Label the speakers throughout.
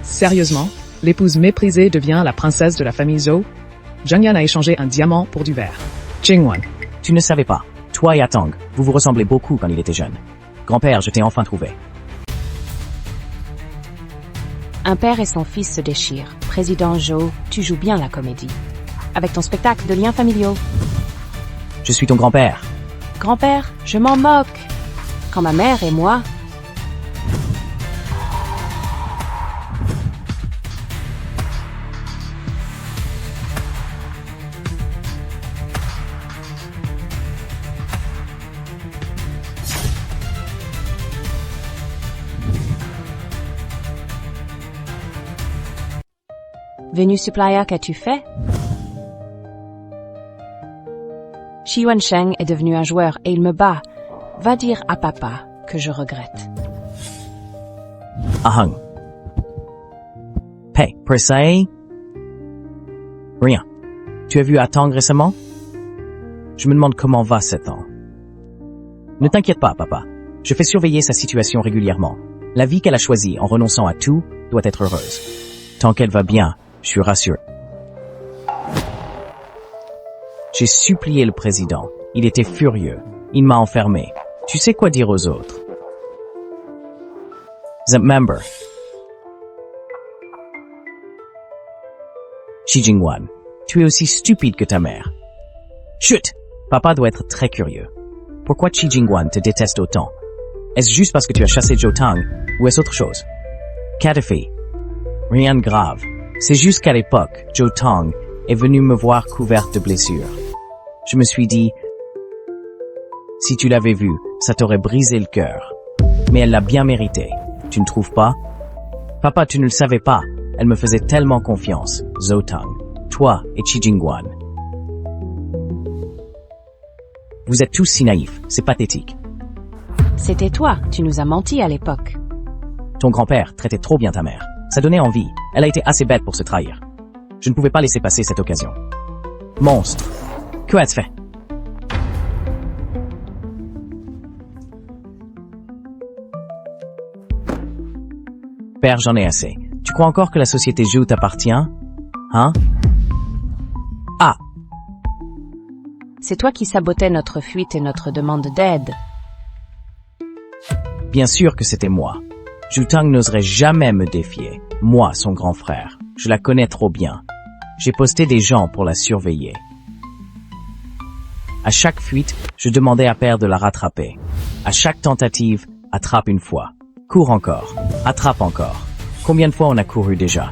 Speaker 1: Sérieusement, l'épouse méprisée devient la princesse de la famille Zhou? Zhengyan a échangé un diamant pour du verre. Jingwan.
Speaker 2: Tu ne savais pas. Toi et Atang, vous vous ressemblez beaucoup quand il était jeune. Grand-père, je t'ai enfin trouvé.
Speaker 3: Un père et son fils se déchirent. Président Zhou, tu joues bien la comédie. Avec ton spectacle de liens familiaux.
Speaker 2: Je suis ton grand-père.
Speaker 3: Grand-père, je m'en moque. Quand ma mère et moi... Venus Supplier, qu'as-tu fait? Xi Wensheng est devenu un joueur et il me bat. Va dire à papa que je regrette.
Speaker 2: Ahang. Hey, Persei? Rien. Tu as vu Atang récemment? Je me demande comment va cet an. Ne t'inquiète pas, papa. Je fais surveiller sa situation régulièrement. La vie qu'elle a choisie en renonçant à tout doit être heureuse. Tant qu'elle va bien, je suis rassuré. J'ai supplié le président. Il était furieux. Il m'a enfermé. Tu sais quoi dire aux autres? The member. Xi Jingwan, tu es aussi stupide que ta mère. Chut! Papa doit être très curieux. Pourquoi Xi Jingwan te déteste autant? Est-ce juste parce que tu as chassé Zhou Tang, ou est-ce autre chose? Catafi. Rien de grave. C'est juste qu'à l'époque, Zhou Tang est venu me voir couverte de blessures. Je me suis dit, si tu l'avais vue, ça t'aurait brisé le cœur. Mais elle l'a bien mérité. Tu ne trouves pas? Papa, tu ne le savais pas. Elle me faisait tellement confiance, Zhou Tang, toi et Xi Jingwan. Vous êtes tous si naïfs, c'est pathétique.
Speaker 3: C'était toi, tu nous as menti à l'époque.
Speaker 2: Ton grand-père traitait trop bien ta mère. Ça donnait envie. Elle a été assez bête pour se trahir. Je ne pouvais pas laisser passer cette occasion. Monstre. Que as-tu fait? Père, j'en ai assez. Tu crois encore que la société Zhou t'appartient? Hein? Ah!
Speaker 3: C'est toi qui sabotais notre fuite et notre demande d'aide.
Speaker 2: Bien sûr que c'était moi. Zhou Tang n'oserait jamais me défier. Moi, son grand frère. Je la connais trop bien. J'ai posté des gens pour la surveiller. À chaque fuite, je demandais à Père de la rattraper. À chaque tentative, attrape une fois. Cours encore. Attrape encore. Combien de fois on a couru déjà?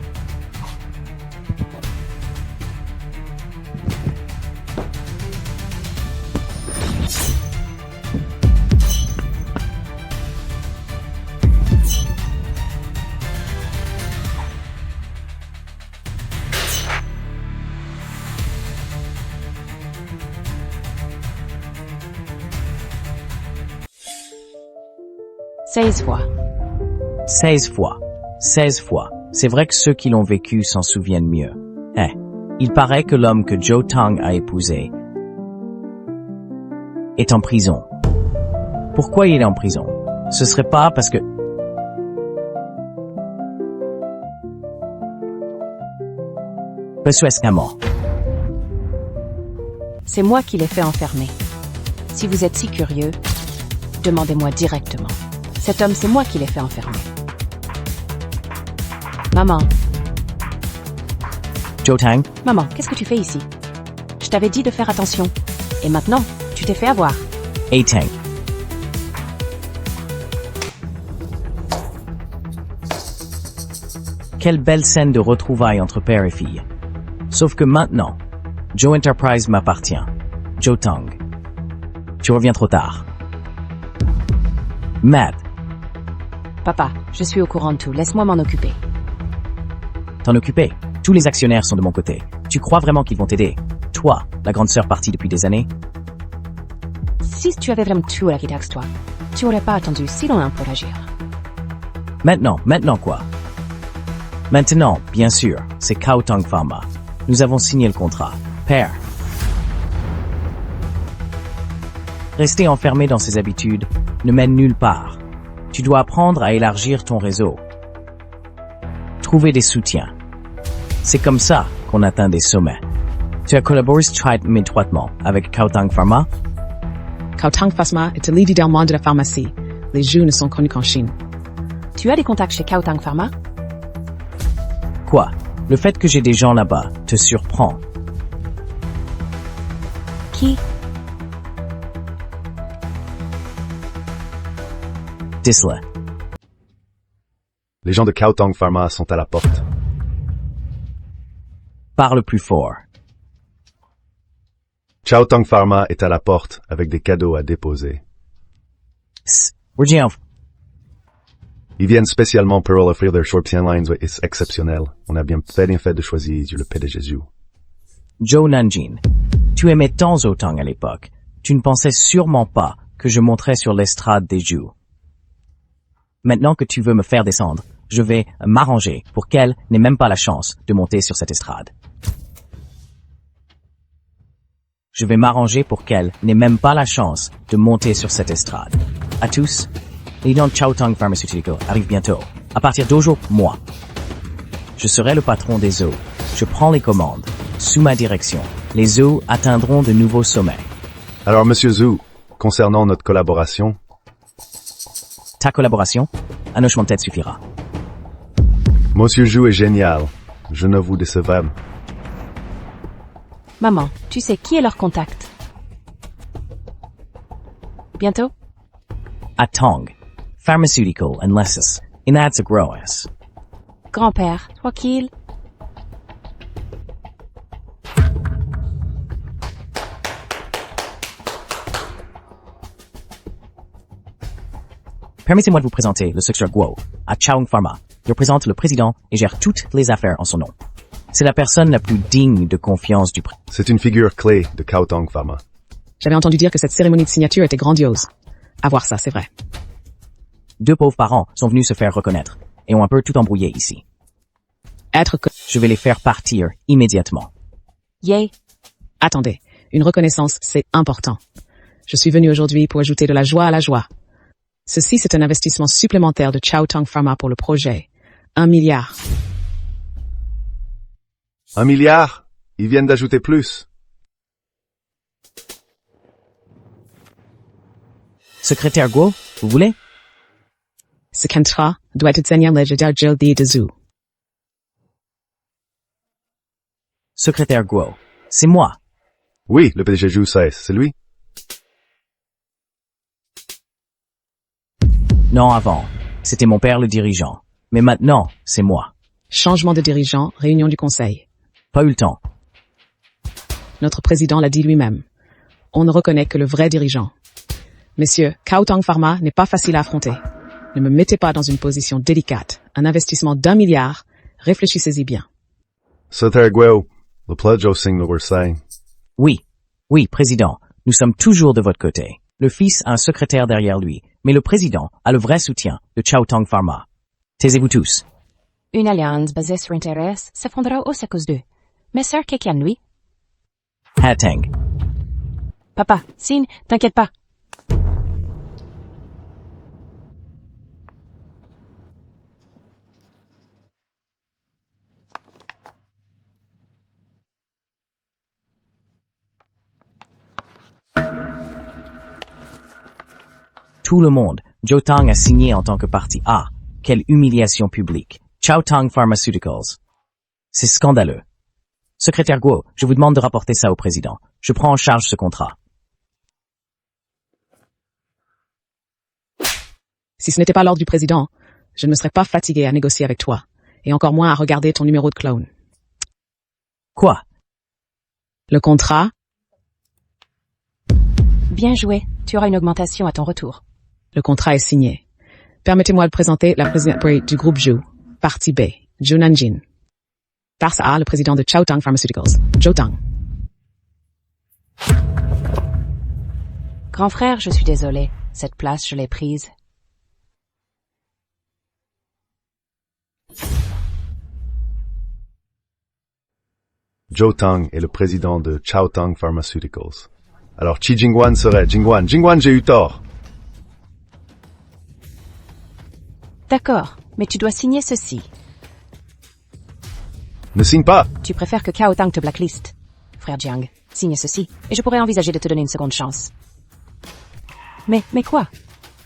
Speaker 3: Seize fois.
Speaker 2: 16 fois. 16 fois. C'est vrai que ceux qui l'ont vécu s'en souviennent mieux. Il paraît que l'homme que Zhou Tang a épousé est en prison. Pourquoi il est en prison? Ce serait pas parce que... Persuasement.
Speaker 3: C'est moi qui l'ai fait enfermer. Si vous êtes si curieux, demandez-moi directement. Cet homme, c'est moi qui l'ai fait enfermer. Maman.
Speaker 2: Zhou Tang?
Speaker 3: Maman, qu'est-ce que tu fais ici? Je t'avais dit de faire attention. Et maintenant, tu t'es fait avoir.
Speaker 2: Hey Tang. Quelle belle scène de retrouvailles entre père et fille. Sauf que maintenant, Zhou Enterprise m'appartient. Zhou Tang. Tu reviens trop tard. Matt.
Speaker 3: Papa, je suis au courant de tout. Laisse-moi m'en occuper.
Speaker 2: T'en occuper? Tous les actionnaires sont de mon côté. Tu crois vraiment qu'ils vont t'aider? Toi, la grande sœur partie depuis des années?
Speaker 3: Si tu avais vraiment tué l'architecte, toi, tu n'aurais pas attendu si loin pour agir.
Speaker 2: Maintenant quoi? Maintenant, bien sûr, c'est Cao Tang Pharma. Nous avons signé le contrat. Père. Rester enfermé dans ses habitudes ne mène nulle part. Tu dois apprendre à élargir ton réseau. trouver des soutiens. C'est comme ça qu'on atteint des sommets. Tu as collaboré très étroitement avec Kaotang Pharma?
Speaker 1: Kaotang Pharma est le leader mondial de la pharmacie. Les jus ne sont connus qu'en Chine.
Speaker 3: Tu as des contacts chez Kaotang Pharma?
Speaker 2: Quoi? Le fait que j'ai des gens là-bas te surprend?
Speaker 3: Qui?
Speaker 2: Dis-le.
Speaker 4: Les gens de Kaotang Pharma sont à la porte.
Speaker 2: Parle plus fort.
Speaker 4: Kaotang Pharma est à la porte avec des cadeaux à déposer. Ils viennent spécialement pour offrir des short lines exceptionnels. On a bien fait de choisir le PDG Zhu.
Speaker 2: Zhou Nanjin, tu aimais tant Zotang à l'époque. Tu ne pensais sûrement pas que je monterais sur l'estrade des Zhu. Maintenant que tu veux me faire descendre, je vais m'arranger pour qu'elle n'ait même pas la chance de monter sur cette estrade. Je vais m'arranger pour qu'elle n'ait même pas la chance de monter sur cette estrade. À tous, les noms de Kaotang Pharmaceutical arrivent bientôt. À partir d'aujourd'hui, moi, je serai le patron des eaux. Je prends les commandes. Sous ma direction, les eaux atteindront de nouveaux sommets.
Speaker 4: Alors, Monsieur Zhu, concernant notre collaboration,
Speaker 2: Ta collaboration, un hochement de tête suffira.
Speaker 4: Monsieur Zhu est génial. Je ne vous décevrai.
Speaker 3: Maman, tu sais qui est leur contact? Bientôt?
Speaker 2: À Tong, Pharmaceutical and Lessus, Inadsa Groas.
Speaker 3: Grand-père, tranquille.
Speaker 2: Permettez-moi de vous présenter le secrétaire Guo, à Chaung Pharma. Il représente le président et gère toutes les affaires en son nom. C'est la personne la plus digne de confiance du président.
Speaker 4: c'est une figure clé de Kaotang Pharma.
Speaker 1: J'avais entendu dire que cette cérémonie de signature était grandiose. À voir ça, c'est vrai.
Speaker 2: 2 pauvres parents sont venus se faire reconnaître et ont un peu tout embrouillé ici. Je vais les faire partir immédiatement.
Speaker 3: Yay.
Speaker 1: Attendez, une reconnaissance, c'est important. Je suis venu aujourd'hui pour ajouter de la joie à la joie. Ceci, c'est un investissement supplémentaire de Kaotang Pharma pour le projet. 1 milliard.
Speaker 4: 1 milliard? Ils viennent d'ajouter plus.
Speaker 2: Secrétaire Guo, vous voulez?
Speaker 1: Ce contrat doit être signé le jeudi de Zhu.
Speaker 2: Secrétaire Guo, c'est moi.
Speaker 4: Oui, le PDG Zhu, c'est lui.
Speaker 2: Non, avant, c'était mon père le dirigeant. Mais maintenant, c'est moi.
Speaker 1: Changement de dirigeant, réunion du conseil.
Speaker 2: Pas eu le temps.
Speaker 1: Notre président l'a dit lui-même. On ne reconnaît que le vrai dirigeant. Messieurs, Kaotang Pharma n'est pas facile à affronter. Ne me mettez pas dans une position délicate. Un investissement d'1 milliard, réfléchissez-y bien.
Speaker 4: Secrétaire Guo, le pledge au signe we're saying.
Speaker 2: Oui, président, nous sommes toujours de votre côté. Le fils a un secrétaire derrière lui, mais le président a le vrai soutien de Kaotang Pharma. Taisez-vous tous.
Speaker 3: Une alliance basée sur intérêt s'effondrera aussi à cause d'eux. Mais sœur Kekian, lui?
Speaker 2: Hateng.
Speaker 3: Papa, signe, t'inquiète pas.
Speaker 2: Tout le monde, Zotang a signé en tant que partie A. Quelle humiliation publique. Kaotang Pharmaceuticals. C'est scandaleux. Secrétaire Guo, je vous demande de rapporter ça au président. Je prends en charge ce contrat.
Speaker 1: Si ce n'était pas l'ordre du président, je ne me serais pas fatigué à négocier avec toi, et encore moins à regarder ton numéro de clone.
Speaker 2: Quoi?
Speaker 1: Le contrat?
Speaker 3: Bien joué, tu auras une augmentation à ton retour.
Speaker 1: Le contrat est signé. Permettez-moi de présenter la présidente du groupe Zhu, partie B, Zhu Nanjin. Face A, le président de Kaotang Pharmaceuticals, Zotang.
Speaker 3: Grand frère, je suis désolé. Cette place, je l'ai prise.
Speaker 4: Zotang est le président de Kaotang Pharmaceuticals. Alors Qi Jingguan serait Jingguan. Jingguan, j'ai eu tort.
Speaker 3: D'accord, mais tu dois signer ceci.
Speaker 4: Ne signe pas!
Speaker 3: Tu préfères que Cao Tang te blacklist. Frère Jiang, signe ceci, et je pourrais envisager de te donner une seconde chance. Mais quoi?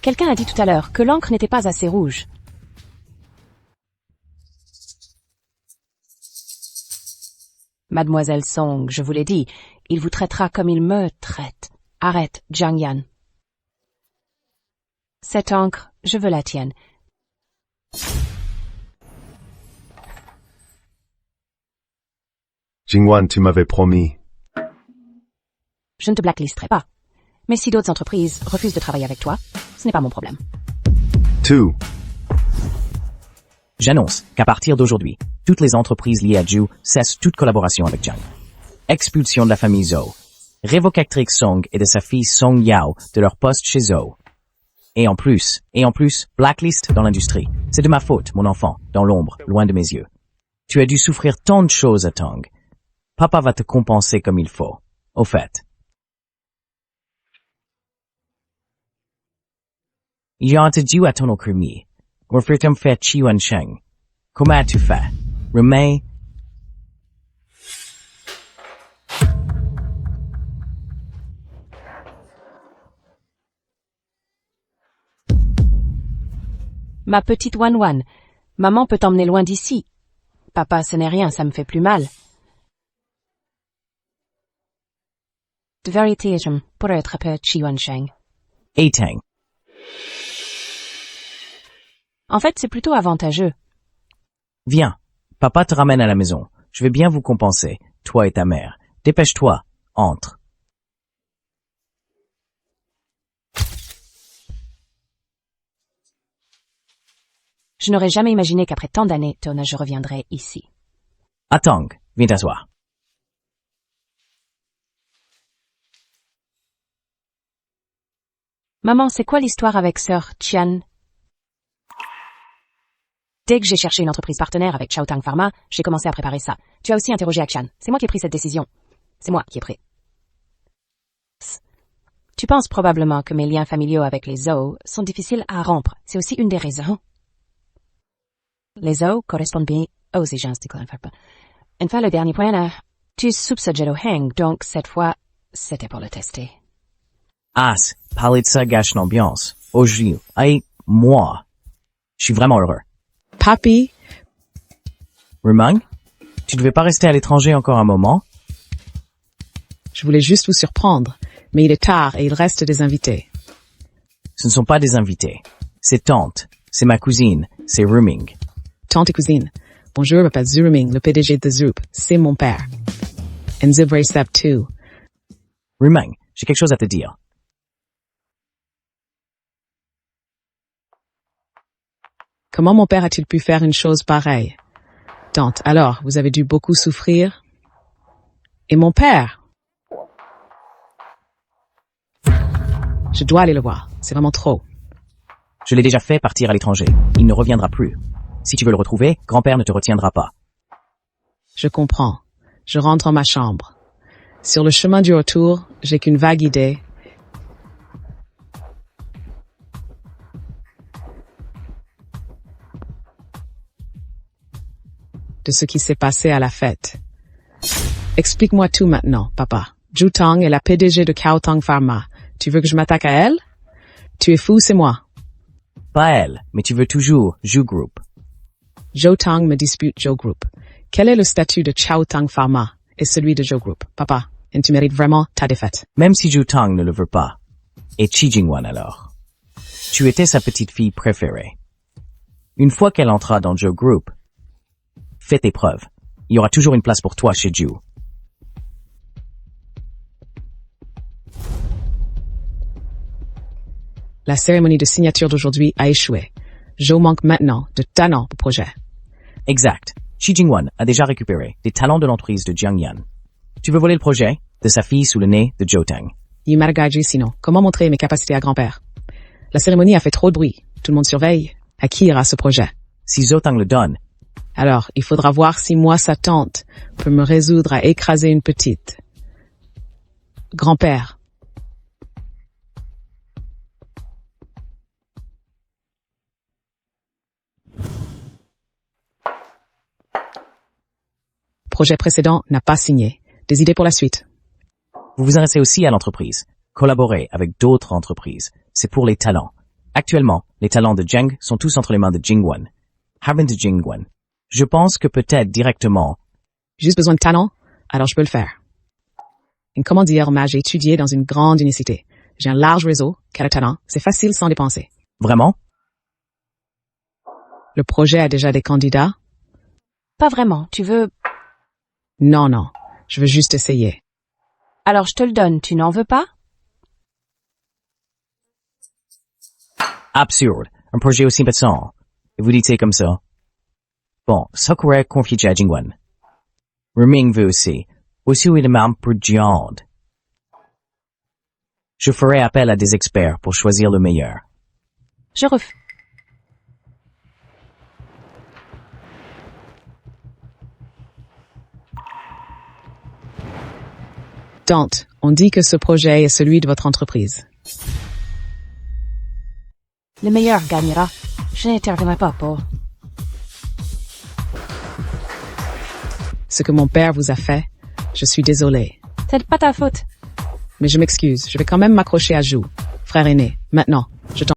Speaker 3: Quelqu'un a dit tout à l'heure que l'encre n'était pas assez rouge. Mademoiselle Song, je vous l'ai dit, il vous traitera comme il me traite. Arrête, Jiang Yan. Cette encre, je veux la tienne.
Speaker 4: Jingwan, tu m'avais promis.
Speaker 3: Je ne te blacklisterai pas. Mais si d'autres entreprises refusent de travailler avec toi, ce n'est pas mon problème.
Speaker 4: Two.
Speaker 2: J'annonce qu'à partir d'aujourd'hui, toutes les entreprises liées à Ju cessent toute collaboration avec Jiang. Expulsion de la famille Zhou. Révocatrix Song et de sa fille Song Yao de leur poste chez Zhou. Et en plus, blacklist dans l'industrie. C'est de ma faute, mon enfant, dans l'ombre, loin de mes yeux. Tu as dû souffrir tant de choses à Tang. Papa va te compenser comme il faut. Au fait. Jag inte du att hon och krimi. Varför de fait Chiwan Sheng? Comment tu fais? Remets?
Speaker 3: Ma petite Wan, maman peut t'emmener loin d'ici. Papa, ce n'est rien, ça me fait plus mal. De vérité, je pourrais attraper Chiwan Sheng.
Speaker 2: Et Tang.
Speaker 3: En fait, c'est plutôt avantageux.
Speaker 2: Viens. Papa te ramène à la maison. Je vais bien vous compenser, toi et ta mère. Dépêche-toi. Entre.
Speaker 3: Je n'aurais jamais imaginé qu'après tant d'années, Tona, je reviendrais ici.
Speaker 2: Attends, viens t'asseoir.
Speaker 3: Maman, c'est quoi l'histoire avec sœur Tian? Dès que j'ai cherché une entreprise partenaire avec Cao Tang Pharma, j'ai commencé à préparer ça. Tu as aussi interrogé Akshan. C'est moi qui ai pris cette décision. C'est moi qui ai pris. Tu penses probablement que mes liens familiaux avec les Zhou sont difficiles à rompre. C'est aussi une des raisons. Les Zhou correspondent bien aux exigences du clan Farpa. Enfin, le dernier point, tu soupçonnes Jedo Heng, donc cette fois, c'était pour le tester.
Speaker 2: As, parler de ça gâche l'ambiance. Aujourd'hui, moi. Je suis vraiment heureux.
Speaker 1: Papi,
Speaker 2: Rumang, tu devais pas rester à l'étranger encore un moment?
Speaker 1: je voulais juste vous surprendre, mais il est tard et il reste des invités.
Speaker 2: Ce ne sont pas des invités. C'est tante, c'est ma cousine, c'est Ruming.
Speaker 1: Tante et cousine. Bonjour, je m'appelle Zuruming, le PDG de Zoop. C'est mon père. And Zibre Sep 2.
Speaker 2: Rumang, j'ai quelque chose à te dire.
Speaker 1: Comment mon père a-t-il pu faire une chose pareille? Tante, alors, vous avez dû beaucoup souffrir? Et mon père? Je dois aller le voir. C'est vraiment trop.
Speaker 2: Je l'ai déjà fait partir à l'étranger. Il ne reviendra plus. Si tu veux le retrouver, grand-père ne te retiendra pas.
Speaker 1: Je comprends. Je rentre en ma chambre. Sur le chemin du retour, j'ai qu'une vague idée. De ce qui s'est passé à la fête. Explique-moi tout maintenant, papa. Zhu Tang est la PDG de Cao Tang Pharma. Tu veux que je m'attaque à elle? Tu es fou, c'est moi.
Speaker 2: Pas elle, mais tu veux toujours Zhu Group.
Speaker 1: Zhou Tang me dispute Zhou Group. Quel est le statut de Cao Tang Pharma et celui de Zhou Group? Papa, et tu mérites vraiment ta défaite.
Speaker 2: Même si Zhu Tang ne le veut pas. Et Qi Jingwan alors. Tu étais sa petite fille préférée. Une fois qu'elle entra dans Zhou Group, fais tes preuves. Il y aura toujours une place pour toi chez Zhu.
Speaker 1: La cérémonie de signature d'aujourd'hui a échoué. Zhou manque maintenant de talent au projet.
Speaker 2: Exact. Qi Jingwan a déjà récupéré des talents de l'entreprise de Jiang Yan. Tu veux voler le projet de sa fille sous le nez de Zhou Tang.
Speaker 1: Yimargaji sinon, comment montrer mes capacités à grand-père? La cérémonie a fait trop de bruit. Tout le monde surveille. À qui ira ce projet?
Speaker 2: Si Zhou Tang le donne,
Speaker 1: Alors, il faudra voir si moi, sa tante, peut me résoudre à écraser une petite. Grand-père. projet précédent n'a pas signé. Des idées pour la suite?
Speaker 2: Vous vous intéressez aussi à l'entreprise. Collaborer avec d'autres entreprises. C'est pour les talents. Actuellement, les talents de Zheng sont tous entre les mains de Jingwan. Harvin de Jingwan. Je pense que peut-être directement.
Speaker 1: Juste besoin de talent? Alors je peux le faire. Comment dire, j'ai étudié dans une grande université. J'ai un large réseau, quel talent, c'est facile sans dépenser.
Speaker 2: Vraiment?
Speaker 1: Le projet a déjà des candidats?
Speaker 3: Pas vraiment, tu veux...
Speaker 1: Non, je veux juste essayer.
Speaker 3: Alors je te le donne, tu n'en veux pas?
Speaker 2: Absurde. Un projet aussi puissant. Et vous dites c'est comme ça. Bon, ça pourrait confier à Jingwan. Ruming veut aussi. Aussi une membre pour Jiand. Je ferai appel à des experts pour choisir le meilleur.
Speaker 3: Je refuse.
Speaker 1: Dante, on dit que ce projet est celui de votre entreprise.
Speaker 3: Le meilleur gagnera. Je n'interviendrai pas pour...
Speaker 1: Ce que mon père vous a fait, je suis désolé.
Speaker 3: C'est pas ta faute.
Speaker 1: Mais je m'excuse, je vais quand même m'accrocher à Jou, frère aîné. Maintenant, je t'en